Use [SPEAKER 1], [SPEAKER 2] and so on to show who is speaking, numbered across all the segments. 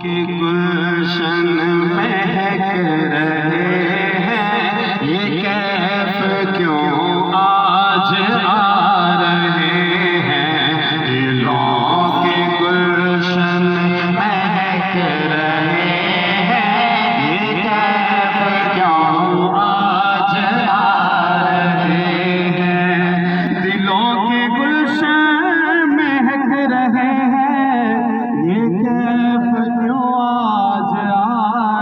[SPEAKER 1] کے گلشن مہک رہے ہیں، یہ کیف کیوں آج آ رہے ہیں؟ دلوں کے گلشن مہک رہے ہیں، یہ کیف کیوں آج آ رہے ہیں؟ دلوں کے گلشن مہک رہے ہیں، یہ کیف کیوں آج آ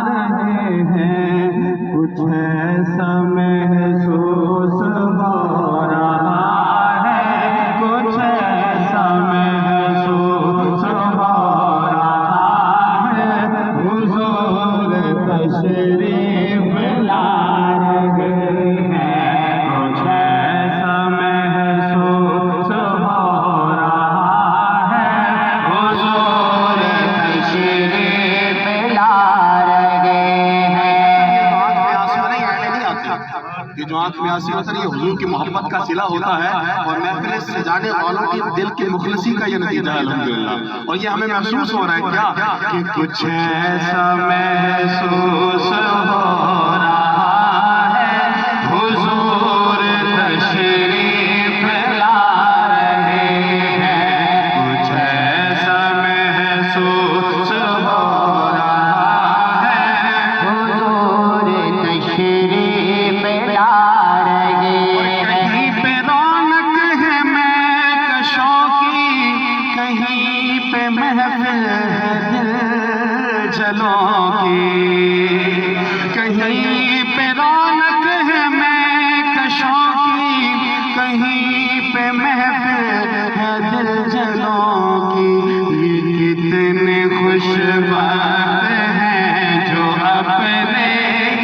[SPEAKER 1] رہے ہیں؟ کچھ ایسا محسوس ہو رہا ہے، کچھ ایسا محسوس ہو رہا ہے، حضور تشریف لا رہے ہیں۔ کچھ ایسا محسوس ہو رہا ہے، حضور تشریف لا رہے ہیں۔
[SPEAKER 2] یہ جو آنکھ میں آنسو ہوتا ہے یہ حضور کی محبت کا صلہ ہوتا ہے، اور محفل سجانے والوں کی دل کی مخلصی کا یہ نتیجہ ہے الحمدللہ۔ اور یہ ہمیں محسوس ہو رہا ہے کیا
[SPEAKER 1] کہ کچھ ایسا محسوس ہو رہا ہے، حضور تشریف لا رہے ہیں۔ کچھ ایسا محسوس ہو رہا ہے، حضور تشریف لا رہے ہیں۔ کہیں پہ رونق ہے مہکشوں کی، کہیں پہ محفل ہے دل جلوں کی، کہیں پہ رونق ہے مہکشوں کی، کہیں پہ محفل ہے دل جلوں کی۔ یہ کتنے خوش بخت ہیں جو اپنے،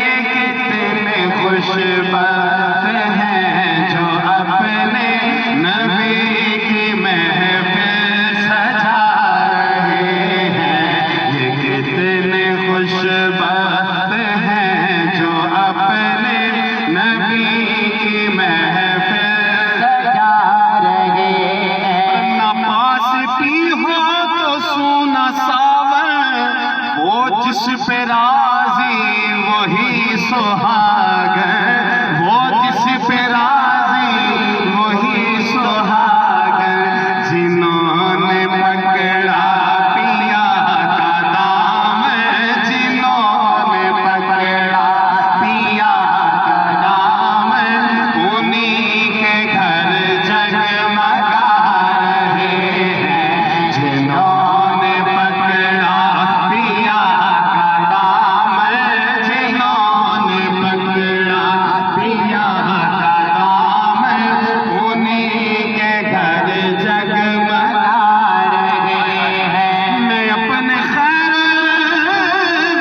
[SPEAKER 1] یہ کتنے خوش بخت ہیں جو اپنے نبی کی محفل سجا رہے ہیں۔ یہ کتنے خوش بخت ہیں جو اپنے نبی کی محفل سجا رہے ہیں۔ نہ پاس بھی ہو تو سونا ساون، وہ جس پہ راضی وہی سہاگن، وہ جس پہ راضی وہی سہاگن، جنہوں نے پکڑا پیا کا دامن، جنہوں نے پکڑا پیا کا دامن، انہی کے گھر جگمگا رہے ہیں۔ جنہوں نے پکڑا پیا کا دامن، جنہوں نے پکڑا پیا کا دامن، انہی کے گھر جگمگا رہے ہیں۔ میں اپنے خیر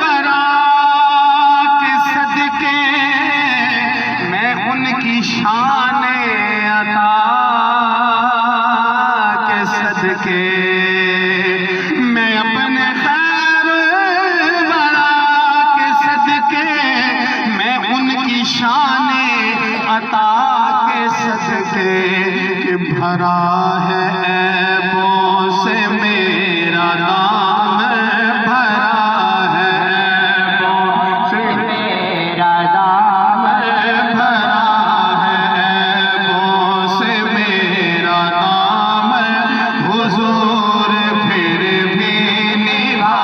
[SPEAKER 1] برا کے صدقے، میں ان کی شان عطا کے صدقے، میں اپنے خیر برا کے صدقے، میں ان کی شان عطا کے صدقے، کہ بھرا ہے عیبوں سے میرا نام، بھرا ہے عیبوں سے میرا نام، بھرا ہے عیبوں سے میرا نام، حضور پھر بھی نبھا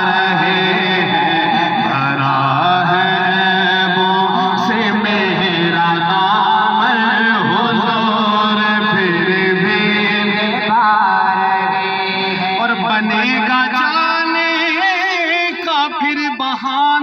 [SPEAKER 1] رہے ہیں۔ بھرا ہے عیبوں سے میرا نام، حضور پھر بھی نبھا رہے ہیں۔ اور بنے گا جانے کا پھر بہانہ